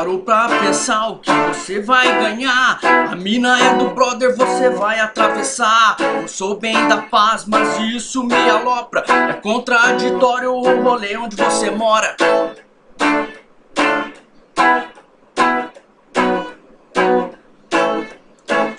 parou pra pensar o que você vai ganhar? A mina é do brother, você vai atravessar. Eu sou bem da paz, mas isso me alopra. É contraditório o rolê onde você mora.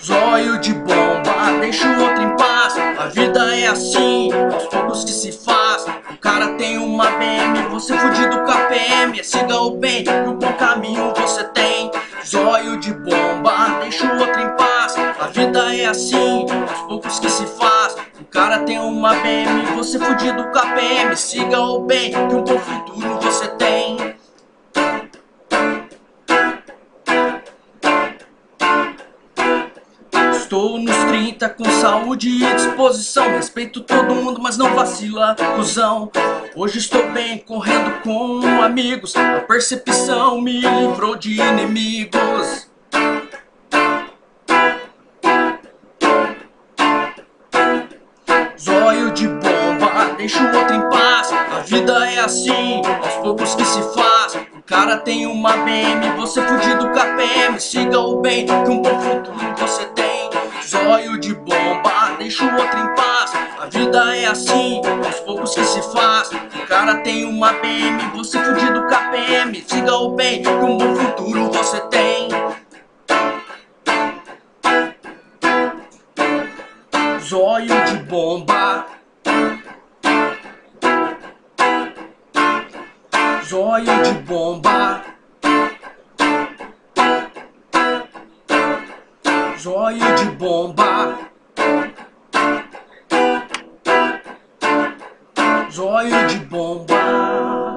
Zóio de bomba, deixa o outro em paz. A vida é assim, aos poucos que se faz. O cara tem uma BM, você fudido com a PM. Siga o bem, que o bom caminho você tem. Zóio de bomba, deixa o outro em paz. A vida é assim, aos poucos que se faz. O cara tem uma BM, você fudido com a PM. Siga o bem, que um bom futuro você tem. Estou nos 30 com saúde e disposição. Respeito todo mundo, mas não vacila, cuzão. Hoje estou bem, correndo com amigos. A percepção me livrou de inimigos. Zóio de bomba, deixa o outro em paz. A vida é assim, aos poucos que se faz. O cara tem uma BM, você fudido com a PM. Siga o bem, que um bom futuro você tem. Zóio de bomba, deixa o outro em paz. A vida é assim, aos poucos que se faz. O cara tem uma BM, você fudido com a PM. Siga o bem, que um bom futuro você tem. Zóio de bomba. Zóio de bomba. Zóio de bomba. Zóio de bomba.